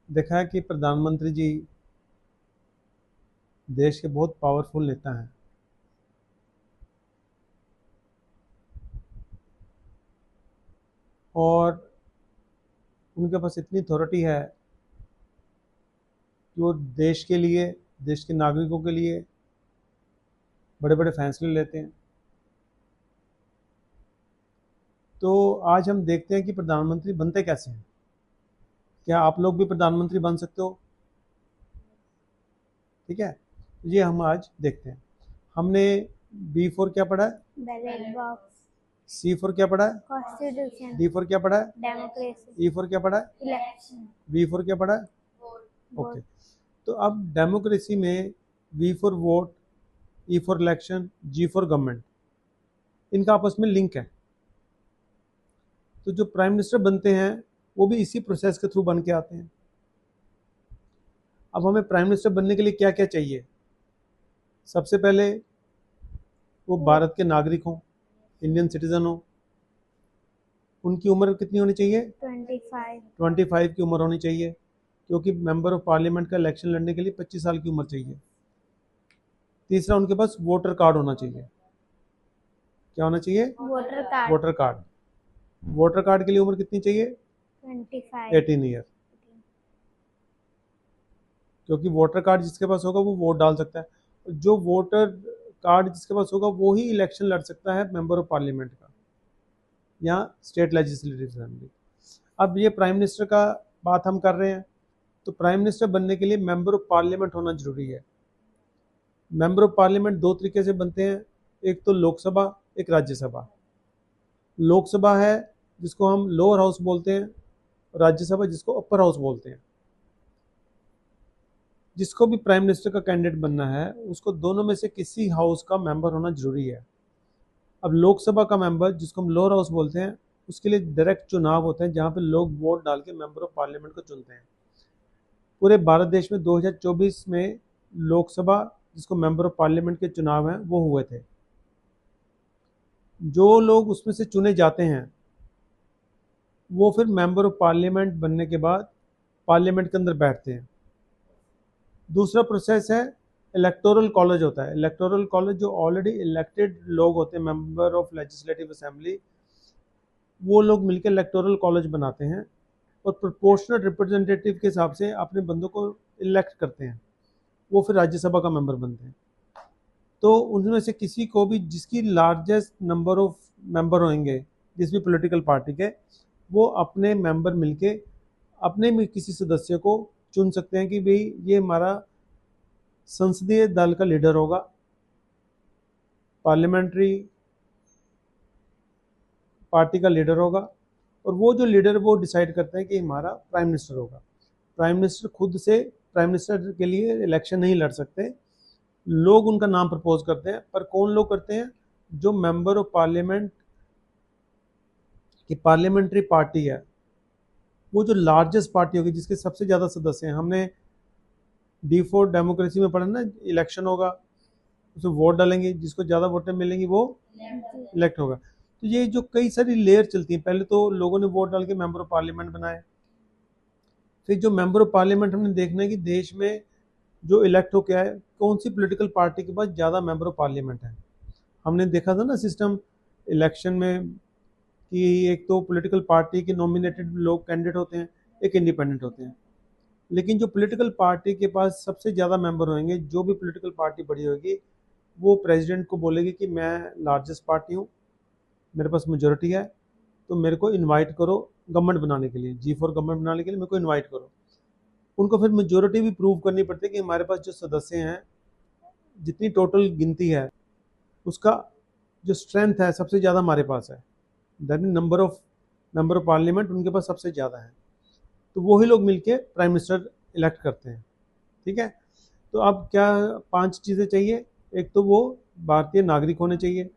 देखा है कि प्रधानमंत्री जी देश के बहुत पावरफुल नेता हैं और उनके पास इतनी अथॉरिटी है कि वो देश के लिए, देश के नागरिकों के लिए बड़े बड़े फैसले लेते हैं। तो आज हम देखते हैं कि प्रधानमंत्री बनते कैसे हैं। क्या आप लोग भी प्रधानमंत्री बन सकते हो? ठीक है, ये हम आज देखते हैं। हमने बी फॉर क्या पढ़ा है? Ballot box. सी फॉर क्या पढ़ा है? कॉन्स्टिट्यूशन। डी फॉर क्या पढ़ा है? डेमोक्रेसी। ई फॉर क्या पढ़ा है? इलेक्शन। वी फॉर क्या पढ़ा है? ओके, तो अब डेमोक्रेसी में V for vote, E for election, G for government, इनका आपस में लिंक है। तो जो प्राइम मिनिस्टर बनते हैं वो भी इसी प्रोसेस के थ्रू बन के आते हैं। अब हमें प्राइम मिनिस्टर बनने के लिए क्या क्या चाहिए? सबसे पहले वो भारत के नागरिक हों, इंडियन सिटीजन हो। उनकी उम्र कितनी होनी चाहिए? 25 की उम्र होनी चाहिए, क्योंकि मेंबर ऑफ पार्लियामेंट का इलेक्शन लड़ने के लिए 25 साल की उम्र चाहिए। तीसरा, उनके पास वोटर कार्ड होना चाहिए। क्या होना चाहिए? Voter card. Voter card. Voter card के लिए उम्र कितनी चाहिए? 18 ईयर, क्योंकि वोटर कार्ड जिसके पास होगा वो वोट डाल सकता है। जो वोटर कार्ड जिसके पास होगा वो ही इलेक्शन लड़ सकता है मेंबर ऑफ पार्लियामेंट का या स्टेट लेजिस्लेटिव असेंबली। अब ये प्राइम मिनिस्टर का बात हम कर रहे हैं, तो प्राइम मिनिस्टर बनने के लिए मेंबर ऑफ पार्लियामेंट होना जरूरी है। मेंबर ऑफ पार्लियामेंट दो तरीके से बनते हैं, एक तो लोकसभा, एक राज्यसभा। लोकसभा है जिसको हम लोअर हाउस बोलते हैं, राज्यसभा जिसको अपर हाउस बोलते हैं। जिसको भी प्राइम मिनिस्टर का कैंडिडेट बनना है उसको दोनों में से किसी हाउस का मेंबर होना जरूरी है। अब लोकसभा का मेंबर, जिसको हम लोअर हाउस बोलते हैं, उसके लिए डायरेक्ट चुनाव होते हैं जहां पे लोग वोट डाल के मेंबर ऑफ पार्लियामेंट को चुनते हैं। पूरे भारत देश में 2024 में लोकसभा, जिसको मेंबर ऑफ पार्लियामेंट के चुनाव हैं, वो हुए थे। जो लोग उसमें से चुने जाते हैं वो फिर मेंबर ऑफ पार्लियामेंट बनने के बाद पार्लियामेंट के अंदर बैठते हैं। दूसरा प्रोसेस है इलेक्टोरल कॉलेज होता है। इलेक्टोरल कॉलेज जो ऑलरेडी इलेक्टेड लोग होते हैं, मेंबर ऑफ लेजिस्लेटिव असेंबली, वो लोग मिलकर इलेक्टोरल कॉलेज बनाते हैं और प्रोपोर्शनल रिप्रेजेंटेटिव के हिसाब से अपने बंदों को इलेक्ट करते हैं। वो फिर राज्यसभा का मेंबर बनते हैं। तो उनमें से किसी को भी, जिसकी लार्जेस्ट नंबर ऑफ मेंबर होंगे जिस भी पॉलिटिकल पार्टी के, वो अपने मेंबर मिलके अपने में किसी सदस्य को चुन सकते हैं कि भाई ये हमारा संसदीय दल का लीडर होगा, पार्लियामेंट्री पार्टी का लीडर होगा, और वो जो लीडर वो डिसाइड करते हैं कि हमारा प्राइम मिनिस्टर होगा। प्राइम मिनिस्टर खुद से प्राइम मिनिस्टर के लिए इलेक्शन नहीं लड़ सकते, लोग उनका नाम प्रपोज करते हैं। पर कौन लोग करते हैं? जो मेंबर ऑफ पार्लियामेंट की पार्लियामेंट्री पार्टी है, वो जो लार्जेस्ट पार्टी होगी, जिसके सबसे ज़्यादा सदस्य हैं। हमने डी फॉर डेमोक्रेसी में पढ़ा ना, इलेक्शन होगा, उसमें वोट डालेंगे, जिसको ज़्यादा वोटें मिलेंगी वो इलेक्ट होगा। तो ये जो कई सारी लेयर चलती हैं, पहले तो लोगों ने वोट डाल के मेंबर ऑफ पार्लियामेंट बनाए। फिर जो मेंबर ऑफ पार्लियामेंट हमने देखना है कि देश में जो इलेक्ट हो क्या है, कौन सी पॉलिटिकल पार्टी के पास ज़्यादा मेंबर ऑफ पार्लियामेंट है। हमने देखा था ना सिस्टम इलेक्शन में कि एक तो पॉलिटिकल पार्टी के नॉमिनेटेड लोग कैंडिडेट होते हैं, एक इंडिपेंडेंट होते हैं। लेकिन जो पॉलिटिकल पार्टी के पास सबसे ज़्यादा मेंबर होंगे, जो भी पॉलिटिकल पार्टी बड़ी होगी, वो प्रेसिडेंट को बोलेगी कि मैं लार्जेस्ट पार्टी हूँ, मेरे पास मेजोरिटी है, तो मेरे को इनवाइट करो गवर्नमेंट बनाने के लिए, जी फॉर गवर्नमेंट बनाने के लिए मेरे को इनवाइट करो। उनको फिर मेजोरिटी भी प्रूव करनी पड़ती है कि हमारे पास जो सदस्य हैं, जितनी टोटल गिनती है उसका जो स्ट्रेंथ है सबसे ज़्यादा हमारे पास है, that mean member of parliament उनके पास सबसे ज़्यादा है। तो वही लोग मिलके प्राइम मिनिस्टर इलेक्ट करते हैं। ठीक है, तो अब क्या 5 चीज़ें चाहिए? एक तो वो भारतीय नागरिक होने चाहिए,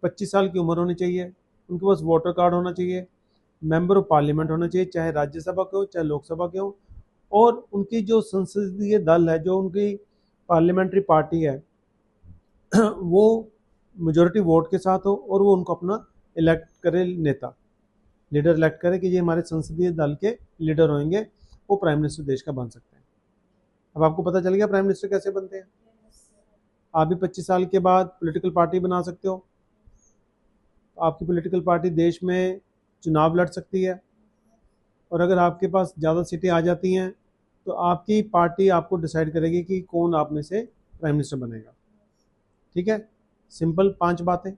25 साल की उम्र होनी चाहिए, उनके पास वोटर कार्ड होना चाहिए, मेंबर ऑफ पार्लियामेंट होना चाहिए, चाहे राज्यसभा के हो चाहे लोकसभा के हो, और उनकी जो संसदीय दल है, जो उनकी पार्लियामेंट्री पार्टी है, वो मेजोरिटी वोट के साथ हो और वो उनको अपना इलेक्ट करे नेता। लीडर इलेक्ट करे कि ये हमारे संसदीय दल के लीडर होंगे, वो प्राइम मिनिस्टर देश का बन सकते हैं। अब आपको पता चल गया प्राइम मिनिस्टर कैसे बनते हैं। आप भी 25 साल के बाद पॉलिटिकल पार्टी बना सकते हो, आपकी पॉलिटिकल पार्टी देश में चुनाव लड़ सकती है, और अगर आपके पास ज़्यादा सीटें आ जाती हैं तो आपकी पार्टी आपको डिसाइड करेगी कि कौन आप में से प्राइम मिनिस्टर बनेगा। ठीक है, सिंपल 5 बातें।